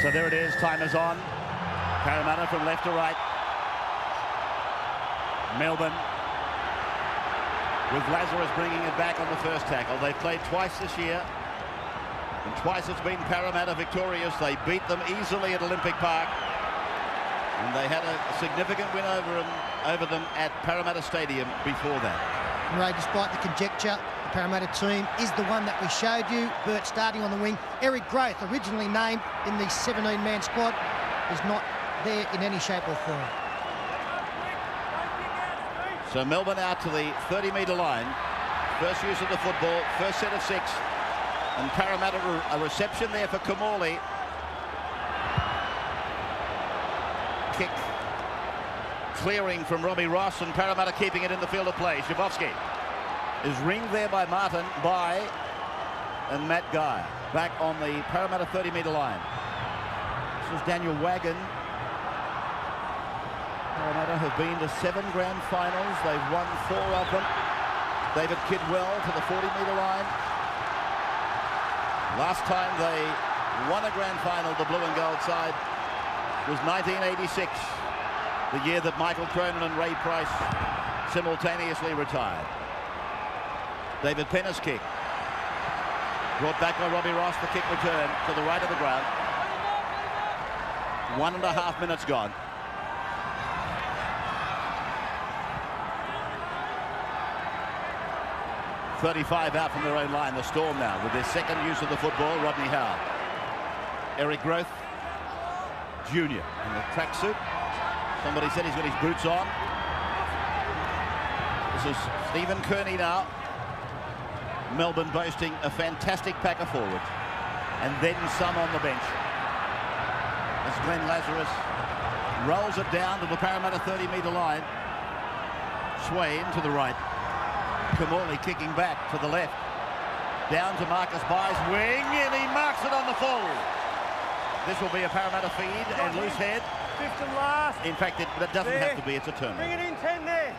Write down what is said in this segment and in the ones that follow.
So there it is, time is on. Parramatta from left to right. Melbourne with Lazarus bringing it back on the first tackle. They've played twice this year, and twice it's been Parramatta victorious. They beat them easily at Olympic Park, and they had a significant win over them at Parramatta Stadium before that. Ray, despite the conjecture, the Parramatta team is the one that we showed you. Burt starting on the wing. Eric Growth, originally named in the 17-man squad, is not there in any shape or form. So Melbourne out to the 30-metre line. First use of the football, first set of 6. And Parramatta, a reception there for Kamali. Kick clearing from Robbie Ross, and Parramatta keeping it in the field of play. Shabowski is ringed there by Martin, and Matt Guy back on the Parramatta 30-metre line. This is Daniel Wagon. Parramatta have been to 7 grand finals. They've won 4 of them. David Kidwell to the 40-metre line. Last time they won a grand final, the blue and gold side, was 1986, the year that Michael Cronin and Ray Price simultaneously retired. David Penner's kick, brought back by Robbie Ross. The kick return to the right of the ground. 1.5 minutes gone. .35 out from their own line. The Storm now with their second use of the football. Rodney Howe, Eric Growth Jr. in the tracksuit. Somebody said he's got his boots on. This is Stephen Kearney now. Melbourne boasting a fantastic pack of forwards, and then some on the bench as Glenn Lazarus rolls it down to the Parramatta 30-metre line. Swain to the right. Kamali kicking back to the left. Down to Marcus By's wing, and he marks it on the full. This will be a Parramatta feed and loose head. Fifth and last. In fact, it doesn't have to be. It's a turnover. Bring it in 10 there.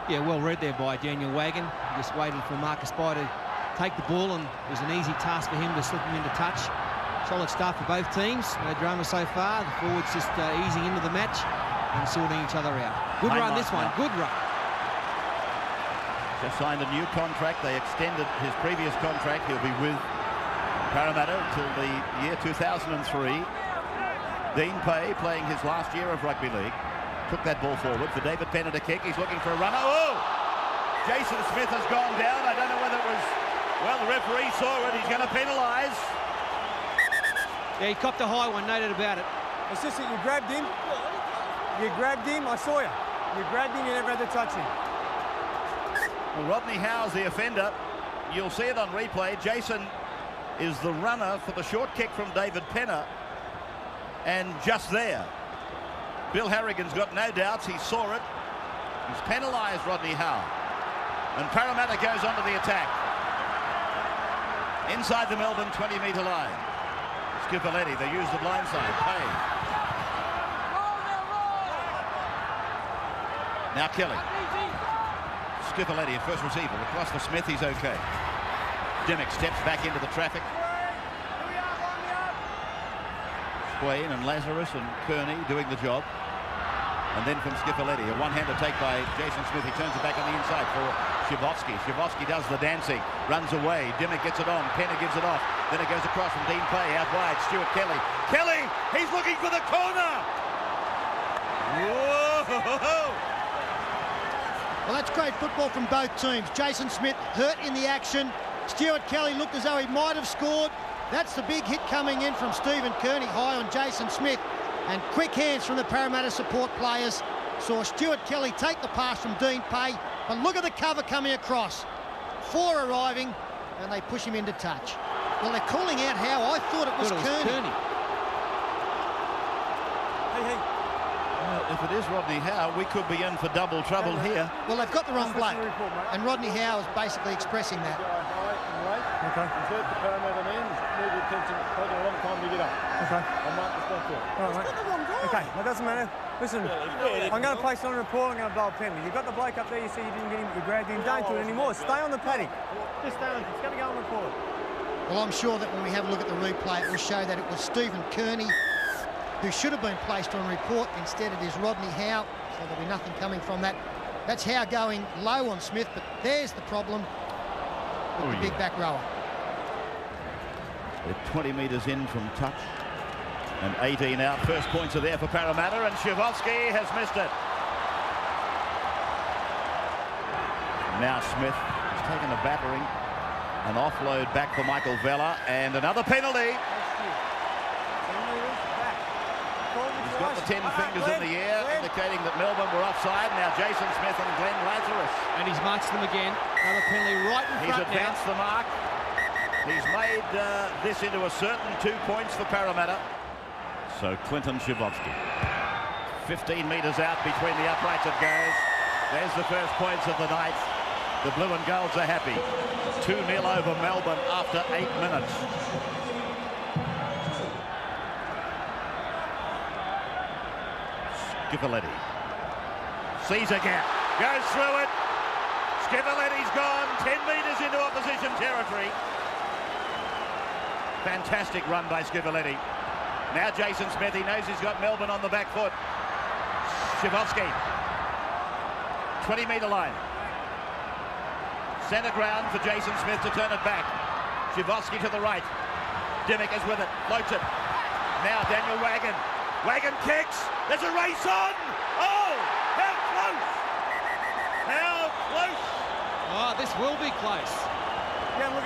Yeah, well read there by Daniel Wagon. He just waited for Marcus By to take the ball, and it was an easy task for him to slip him into touch. Solid start for both teams. No drama so far. The forwards just easing into the match and sorting each other out. Good run this one, good run. Just signed a new contract. They extended his previous contract. He'll be with Parramatta till the year 2003. Dean Pay, playing his last year of rugby league, took that ball forward for David Penner to kick. He's looking for a runner. Oh! Jason Smith has gone down. I don't know whether it was... Well, the referee saw it. He's going to penalise. Yeah, he copped a high one, no doubt about it. Assistant, you grabbed him. You grabbed him, I saw you. You grabbed him, you never had to touch him. Well, Rodney Howe's the offender. You'll see it on replay. Jason is the runner for the short kick from David Penner. And just there, Bill Harrigan's got no doubts. He saw it. He's penalised Rodney Howe. And Parramatta goes on to the attack. Inside the Melbourne 20-metre line. Skipoletti, they use the blind side. Pay. Now Kelly. Skipoletti, a first receiver. Across for Smith, he's okay. Dimmick steps back into the traffic. Swain and Lazarus and Kearney doing the job. And then from Skipoletti, a one-hander take by Jason Smith. He turns it back on the inside for Shabowski. Shabowski does the dancing, runs away. Dimmick gets it on. Penner gives it off. Then it goes across from Dean Pay out wide. Stuart Kelly. Kelly, he's looking for the corner. Whoa! Well, that's great football from both teams. Jason Smith hurt in the action. Stuart Kelly looked as though he might have scored. That's the big hit coming in from Stephen Kearney, high on Jason Smith. And quick hands from the Parramatta support players. Saw Stuart Kelly take the pass from Dean Pay. But look at the cover coming across. 4 arriving, and they push him into touch. Well, they're calling out Howe. I thought it was Kearney. Hey. Well, if it is Rodney Howe, we could be in for double trouble here. Well, they've got the wrong bloke. And Rodney Howe is basically expressing that. Okay. Insert the Parramatta man. Need your attention. Taking a long time to get up. Okay. I'll mark the spot for it. All right, mate. Okay, that doesn't matter. Listen, I'm going to place on a report. I'm going to blow a penalty. You've got the bloke up there. You see you didn't get him. You grabbed him. Don't do it anymore. Stay on the paddock. Just stay on. It's going to go on report. Well, I'm sure that when we have a look at the replay, it will show that it was Stephen Kearney who should have been placed on report. Instead, it is Rodney Howe, so there'll be nothing coming from that. That's Howe going low on Smith, but there's the problem with the big back rower. They're 20 metres in from touch and 18 out. First points are there for Parramatta, and Shivovsky has missed it. Now Smith has taken a battering. An offload back for Michael Vella, and another penalty. He's got the 10 fingers in the air, indicating that Melbourne were offside. Now Jason Smith and Glenn Lazarus. And he's marched them again. Another penalty right in front. He's advanced the mark. He's made this into a certain 2 points for Parramatta. So Clinton Shivovsky. 15 metres out between the uprights it goes. There's the first points of the night. The blue and golds are happy. 2-0 over Melbourne after 8 minutes. Skivoletti sees a gap, goes through it. Skivoletti's gone 10 metres into opposition territory. Fantastic run by Skivoletti. Now Jason Smith, he knows he's got Melbourne on the back foot. Shivovsky, 20-metre line. Centre ground for Jason Smith to turn it back. Shivovsky to the right. Dimmick is with it, floats it. Now Daniel Wagon. Wagon kicks. There's a race on. Oh, how close! How close! Oh, this will be close.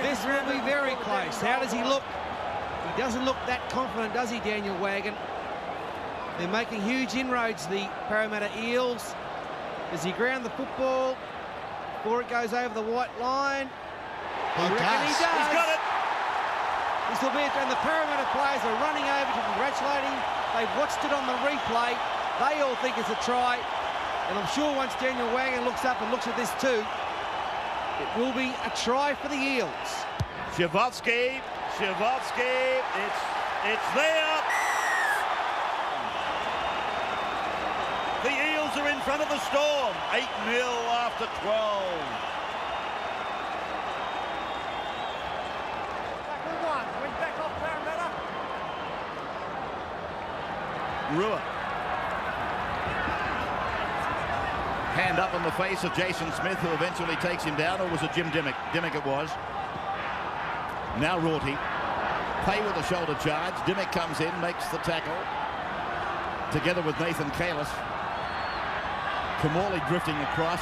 This will be very close. How does he look? He doesn't look that confident, does he, Daniel Wagon? They're making huge inroads, the Parramatta Eels. Does he ground the football before it goes over the white line? I reckon he does. He's got it. This will be it, and the Parramatta players are running over to congratulate him. They've watched it on the replay. They all think it's a try. And I'm sure once Daniel Wagon looks up and looks at this too, it will be a try for the Eels. Shivovsky, it's there. The Eels are in front of the Storm. 8-0 after 12. Rua. Hand up on the face of Jason Smith, who eventually takes him down, or was it Jim Dimmick? Dimmick it was. Now Rorty. Pay with a shoulder charge. Dimmick comes in, makes the tackle. Together with Nathan Kalis. Kamali drifting across.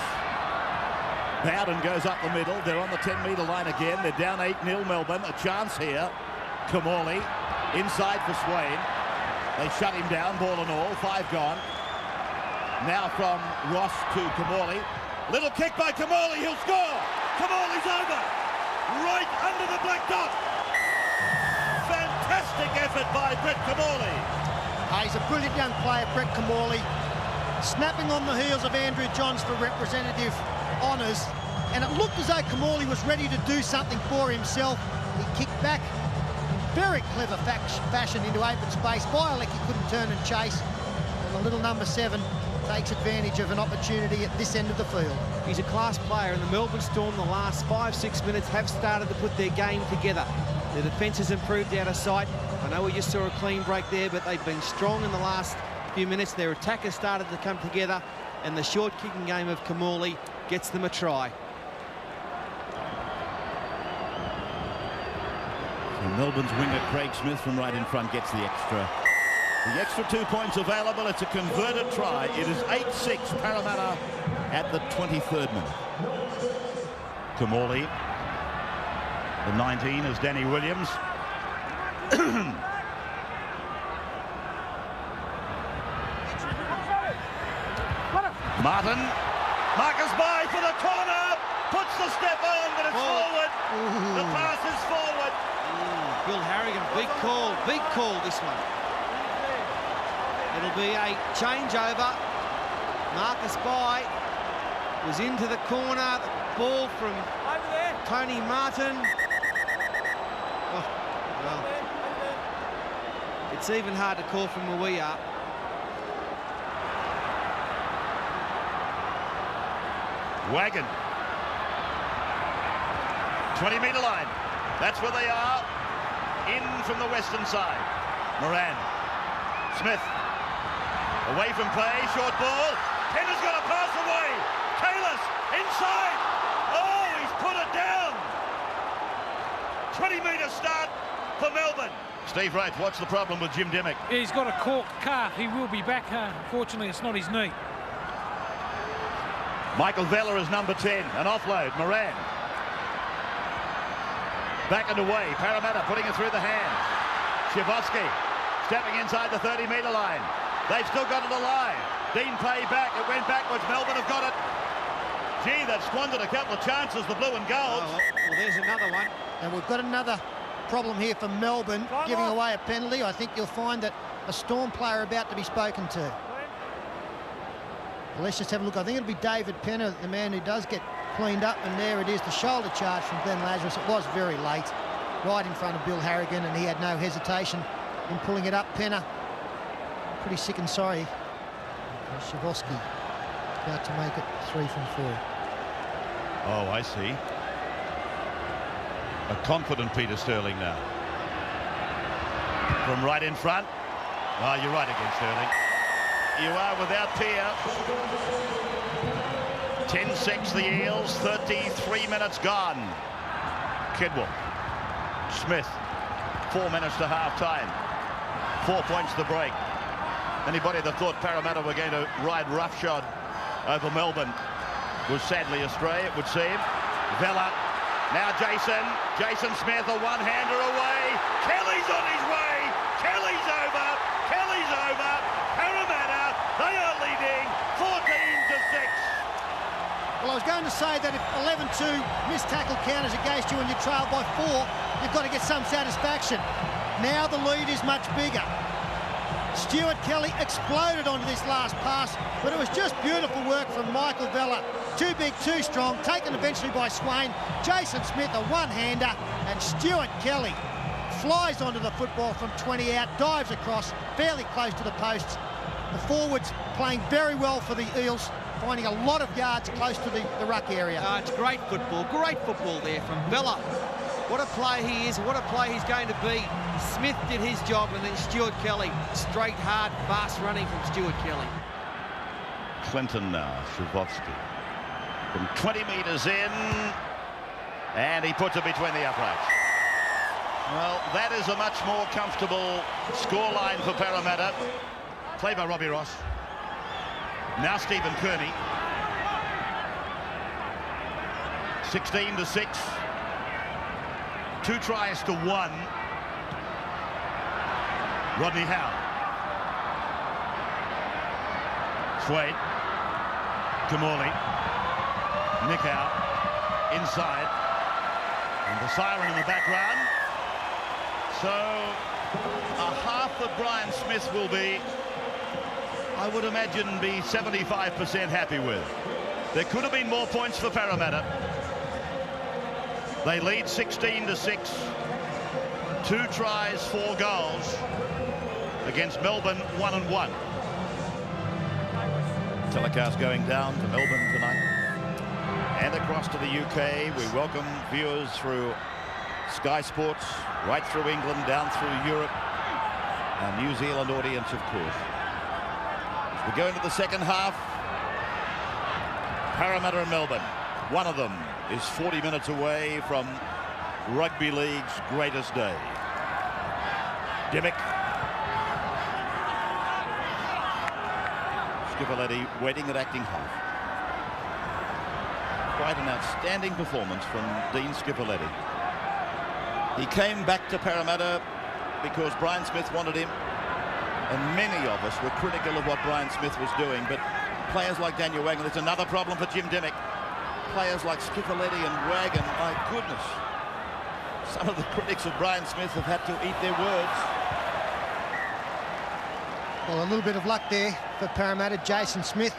Bowden goes up the middle. They're on the 10-metre line again. They're down 8-0 Melbourne. A chance here. Kamali inside for Swain. They shut him down, ball and all. 5 gone. Now from Ross to Kamali. Little kick by Kamali. He'll score. Kamali's over. Right under the black dot. Fantastic effort by Brett Kamali. He's a brilliant young player, Brett Kamali. Snapping on the heels of Andrew Johns for representative honours. And it looked as though Kamali was ready to do something for himself. He kicked back. Very clever fashion into open space. Bialecki couldn't turn and chase. And the little number 7 takes advantage of an opportunity at this end of the field. He's a class player, and the Melbourne Storm the last 5-6 minutes have started to put their game together. Their defence has improved out of sight. I know we just saw a clean break there, but they've been strong in the last few minutes. Their attack has started to come together, and the short kicking game of Kamali gets them a try. And Melbourne's winger Craig Smith from right in front gets the extra. The extra 2 points available. It's a converted try. It is 8-6 Parramatta at the 23rd minute. Kamali. The 19 is Danny Williams. Martin. Marcus by for the corner. Puts the step on, but it's forward. The pass is forward. Bill Harrigan, big call this one. It'll be a changeover. Marcus By was into the corner. The ball from Tony Martin. Oh, well, it's even hard to call from where we are. Wagon. 20-metre line. That's where they are. In from the western side. Moran. Smith. Away from play. Short ball. Penner's got a pass away. Kalis inside. Oh, he's put it down. 20-metre start for Melbourne. Steve Wright, what's the problem with Jim Dimmick? He's got a corked calf. He will be back. Unfortunately, it's not his knee. Michael Vella is number 10. An offload. Moran. Back and away. Parramatta putting it through the hands. Shivosky stepping inside the 30-metre line. They've still got it alive. Dean Pay back. It went backwards. Melbourne have got it. Gee, they've squandered a couple of chances, the blue and gold. Oh, well, there's another one. And we've got another problem here for Melbourne, giving away a penalty. I think you'll find that a Storm player about to be spoken to. Well, let's just have a look. I think it'll be David Penner, the man who does get cleaned up, and there it is, the shoulder charge from Glenn Lazarus. It was very late, right in front of Bill Harrigan, and he had no hesitation in pulling it up. Penner, pretty sick and sorry. Shivosky about to make it 3 from 4. Oh, I see. A confident Peter Sterling now. From right in front. Oh, you're right again, Sterling. You are without Tia. 10-6 the Eels, 33 minutes gone. Kidwell. Smith. 4 minutes to half-time. 4 points to the break. Anybody that thought Parramatta were going to ride roughshod over Melbourne was sadly astray, it would seem. Vella. Now Jason Smith, a one-hander away. Kelly's on his way. Kelly's over. Parramatta, they are leading 14-6. Well, I was going to say that if 11-2 missed tackle counters against you and you trail by 4, you've got to get some satisfaction. Now the lead is much bigger. Stuart Kelly exploded onto this last pass, but it was just beautiful work from Michael Vella. Too big, too strong, taken eventually by Swain. Jason Smith, a one-hander, and Stuart Kelly flies onto the football from 20 out, dives across, fairly close to the posts. The forwards playing very well for the Eels, finding a lot of yards close to the ruck area. It's great football there from Vella. What a player he is, what a player he's going to be. Smith did his job, and then Stuart Kelly. Straight, hard, fast running from Stuart Kelly. Clinton now, Shivosky. From 20 metres in, and he puts it between the uprights. Well, that is a much more comfortable scoreline for Parramatta. Play by Robbie Ross. Now Stephen Kearney. 16-6. 2 tries to 1. Rodney Howe. Swade. Kamali. Nick Howe. Inside. And the siren in the background. So a half that Brian Smith will be, I would imagine, be 75% happy with. There could have been more points for Parramatta. They lead 16-6. 2 tries, 4 goals against Melbourne, 1-1. Telecast going down to Melbourne tonight and across to the UK. We welcome viewers through Sky Sports, right through England, down through Europe, and New Zealand audience, of course. As we go into the second half, Parramatta and Melbourne. One of them is 40 minutes away from rugby league's greatest day. Dimmick. Schiavoletti waiting at acting half. Quite an outstanding performance from Dean Schiavoletti. He came back to Parramatta because Brian Smith wanted him, and many of us were critical of what Brian Smith was doing, but players like Daniel Wagon, that's another problem for Jim Dimmick. Players like Schiavoletti and Wagon, my goodness. Some of the critics of Brian Smith have had to eat their words. Well, a little bit of luck there for Parramatta. Jason Smith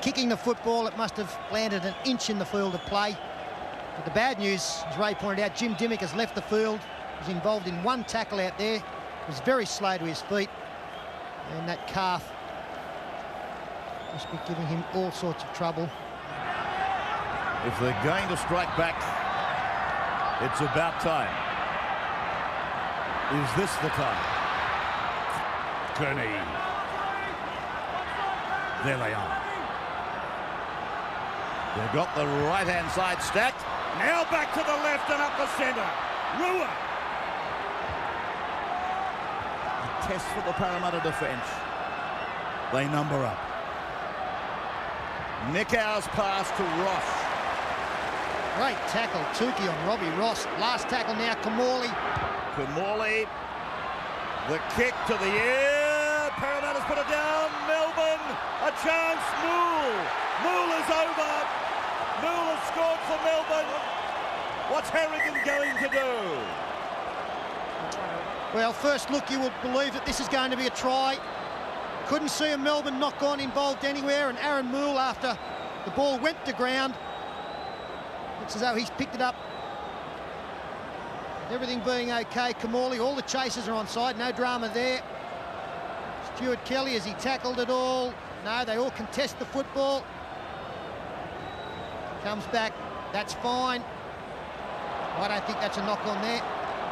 kicking the football. It must have landed an inch in the field of play. But the bad news, as Ray pointed out, Jim Dimmick has left the field. Was involved in 1 tackle out there. Was very slow to his feet. And that calf must be giving him all sorts of trouble. If they're going to strike back, It's about time. Is this the time? Kearney. There they are. They've got the right-hand side stacked. Now back to the left and up the centre. Rua. A test for the Parramatta defence. They number up. Nickow's pass to Ross. Great tackle, Tukey on Robbie Ross. Last tackle now, Kamali. Kamali. The kick to the air. Parramatta's put it down. Melbourne. A chance. Moole. Moole is over. Moole has scored for Melbourne. What's Harrigan going to do? Well, first look, you would believe that this is going to be a try. Couldn't see a Melbourne knock-on involved anywhere, and Aaron Moole, after the ball went to ground, looks as though he's picked it up. Everything being okay, Kamali, all the chasers are onside, no drama there. Stuart Kelly, has he tackled it all? No, they all contest the football. Comes back, that's fine. I don't think that's a knock-on there.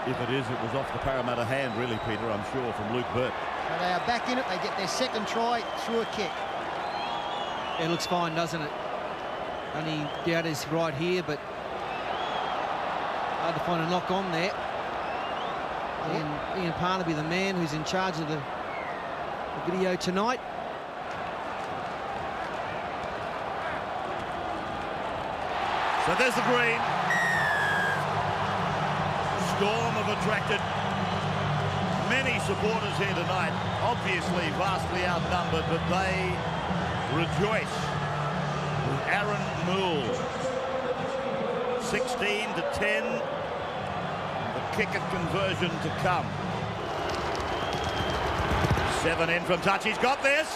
If it is, it was off the Parramatta hand, really, Peter, I'm sure, from Luke Burt. So they are back in it. They get their second try through a kick. It looks fine, doesn't it? Only doubt is right here, but hard to find a knock on there. Ian Parnaby, the man who's in charge of the video tonight. So there's the green. Storm have attracted many supporters here tonight, obviously vastly outnumbered, but they rejoice with Aaron Moole. 16-10, the kick and conversion to come. 7 in from touch, he's got this.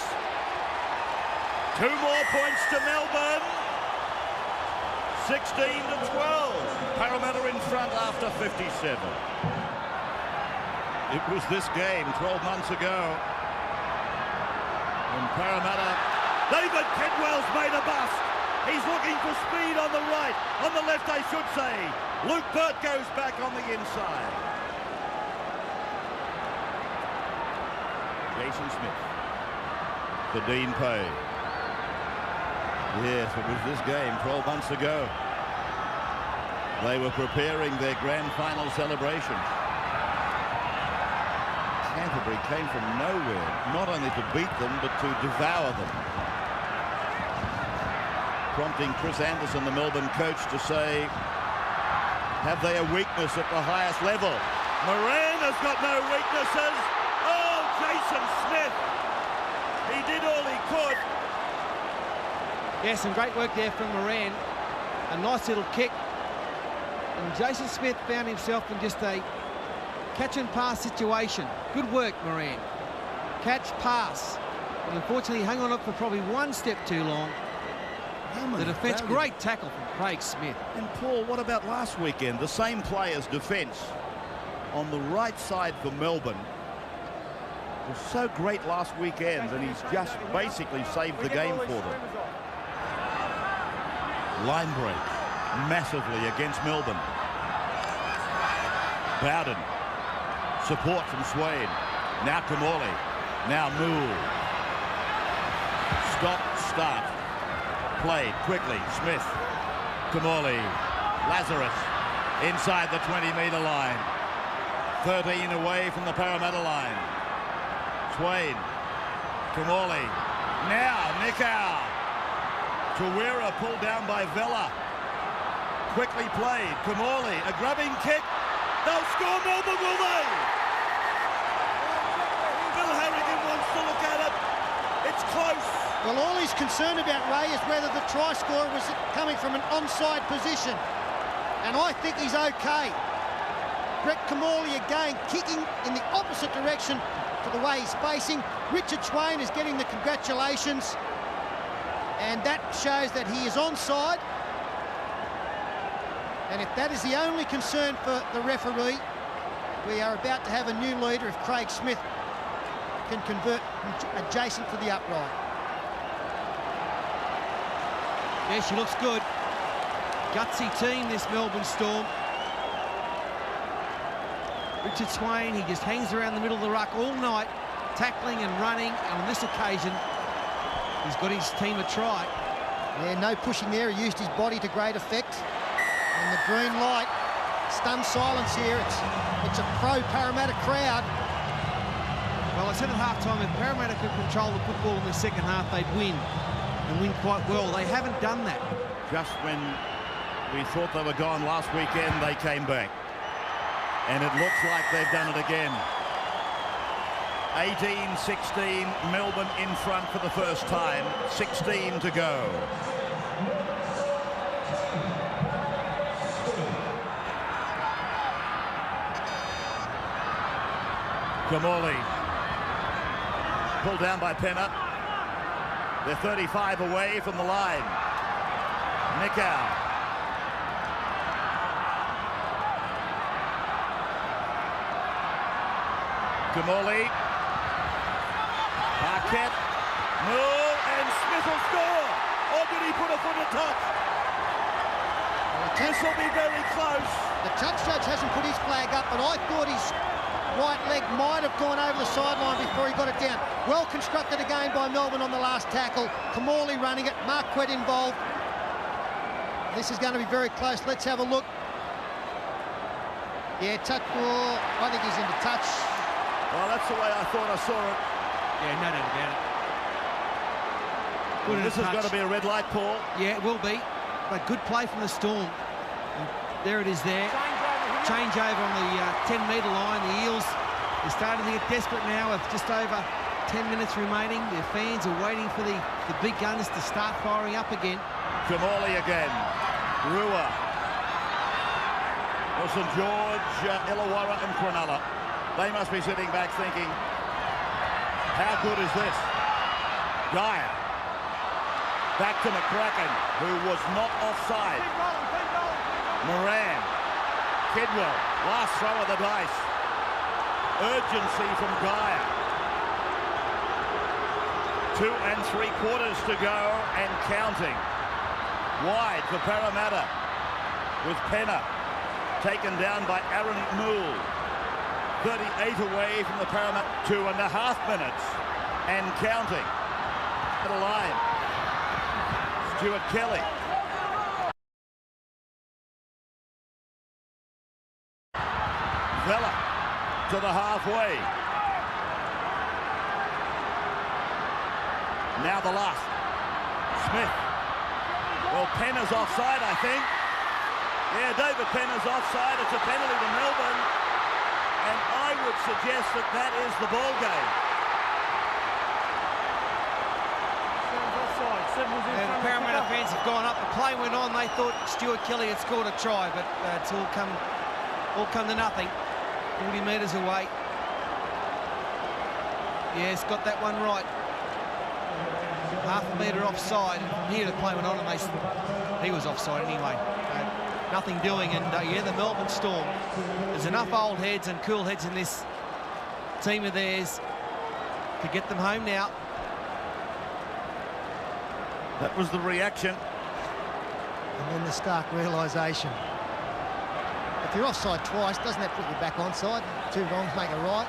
2 more points to Melbourne. 16-12, Parramatta in front after 57. It was this game 12 months ago when Parramatta... David Kedwell's made a bust. He's looking for speed on the right. On the left, I should say. Luke Burt goes back on the inside. Jason Smith. For Dean Pay. Yes, it was this game 12 months ago. They were preparing their grand final celebration. Canterbury came from nowhere, not only to beat them, but to devour them. Prompting Chris Anderson, the Melbourne coach, to say, have they a weakness at the highest level? Moran has got no weaknesses. Oh, Jason Smith. He did all he could. Yeah, some great work there from Moran. A nice little kick. And Jason Smith found himself in just a catch and pass situation. Good work, Moran. Catch, pass. But unfortunately, hung on it for probably 1 step too long. The defence, great tackle from Craig Smith. And Paul, what about last weekend? The same player's defence on the right side for Melbourne was so great last weekend, and he's just basically saved the game for them. Line break massively against Melbourne. Bowden, support from Swain. Now Kamali, now Moole. Stop, start. Played quickly, Smith, Kamali, Lazarus, inside the 20-metre line. 13 away from the Parramatta line. Swain, Kamali, now Nickau. Tawira pulled down by Vella. Quickly played, Kamali, a grubbing kick. They'll score Melbourne, will they? Bill Harrigan wants to look at it. It's close. Well, all he's concerned about, Ray, is whether the try scorer was coming from an onside position. And I think he's okay. Brett Kamali again kicking in the opposite direction to the way he's facing. Richard Swain is getting the congratulations. And that shows that he is onside. And if that is the only concern for the referee, we are about to have a new leader if Craig Smith can convert adjacent for the upright. Yeah, she looks good. Gutsy team, this Melbourne Storm. Richard Swain, he just hangs around the middle of the ruck all night, tackling and running. And on this occasion, he's got his team a try. Yeah, no pushing there. He used his body to great effect. And the green light, stunned silence here. It's a pro-Parramatta crowd. Well, I said at half-time, if Parramatta could control the football in the second half, they'd win, and win quite well. They haven't done that. Just when we thought they were gone last weekend, they came back. And it looks like they've done it again. 18-16, Melbourne in front for the first time. 16 to go. Kamali. Pulled down by Penner. They're 35 away from the line. Nicow. Kamali. Marquette. Moore, and Smith will score. Or did he put a foot in touch? This will be very close. The touch judge hasn't put his flag up, but I thought his right leg might have gone over the sideline before he got it down. Well constructed again by Melbourne on the last tackle. Kamali running it, Marquette involved. This is going to be very close. Let's have a look. Yeah, touch ball. I think he's into touch. Well, that's the way I thought I saw it. Yeah, no doubt about it. Well, this has got to be a red light, Paul. Yeah, it will be. But good play from the Storm. And there it is there. Change over on the 10-metre line. The Eels are starting to get desperate now with just over 10 minutes remaining. Their fans are waiting for the big guns to start firing up again. Kamali again. Rua. St George, Illawarra and Cronulla. They must be sitting back thinking, how good is this? Geyer. Back to McCracken, who was not offside. Moran. Kidwell. Last throw of the dice. Urgency from Geyer. 2 3/4 to go and counting. Wide for Parramatta with Penner. Taken down by Aaron Moole. 38 away from the Parramatta. 2.5 minutes and counting. At the line. Stuart Kelly. Vella to the halfway. Now the last. Smith. Well, Penner's offside, I think. Yeah, David Penner's offside. It's a penalty to Melbourne. And I would suggest that that is the ball game. And the Parramatta fans have gone up. The play went on. They thought Stuart Kelly had scored a try, but it's all come to nothing. 40 metres away. Yes, got that one right. Half a metre offside. From here the play went on, and he was offside anyway. Nothing doing, and yeah, the Melbourne Storm. There's enough old heads and cool heads in this team of theirs to get them home now. That was the reaction. And then the stark realisation. If you're offside twice, doesn't that put you back onside? 2 wrongs make a right.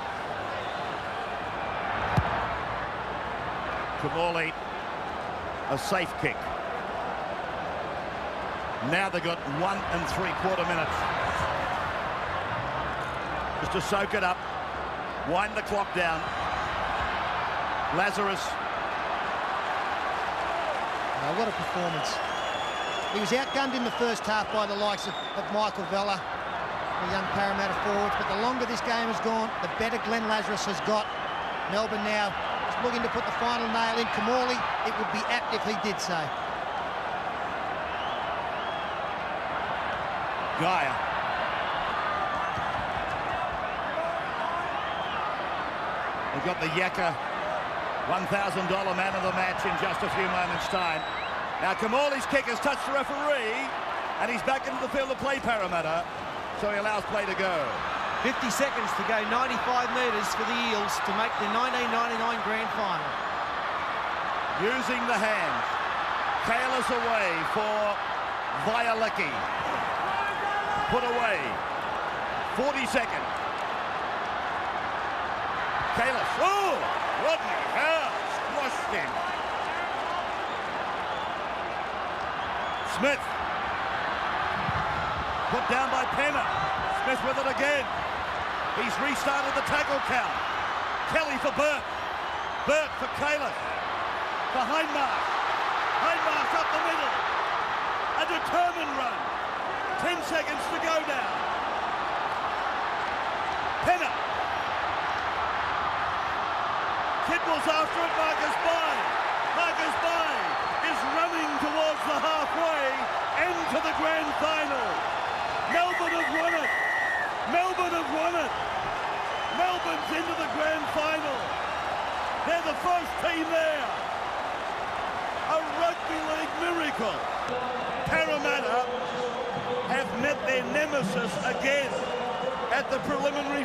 Kamali, a safe kick. Now they've got 1 3/4 minutes. Just to soak it up. Wind the clock down. Lazarus. What a performance. He was outgunned in the first half by the likes of Michael Vella, the young Parramatta forwards, but the longer this game has gone, the better Glenn Lazarus has got. Melbourne now just looking to put the final nail in. Kamali, it would be apt if he did so. Geyer. We've got the Yaka $1,000 man of the match in just a few moments' time. Now Kamali's kick has touched the referee, and he's back into the field of play, Parramatta, so he allows play to go. 50 seconds to go, 95 metres for the Eels to make the 1999 grand final. Using the hands. Careless away for Vialecki. Put away. 40 seconds. Kalis. Oh, Rodney Howe squashed him. Smith. Put down by Penner. Smith with it again. He's restarted the tackle count. Kelly for Burke. Burke for Kalis. For Hindmarsh. Hindmarsh up the middle. A determined run. 10 seconds to go now. Penner. Kidwell's after it. Marcus Bai. Marcus Bai is running towards the halfway and to the grand final. Melbourne have won it. Melbourne have won it. Melbourne's into the grand final. They're the first team there. A rugby league miracle. Parramatta have met their nemesis again at the preliminary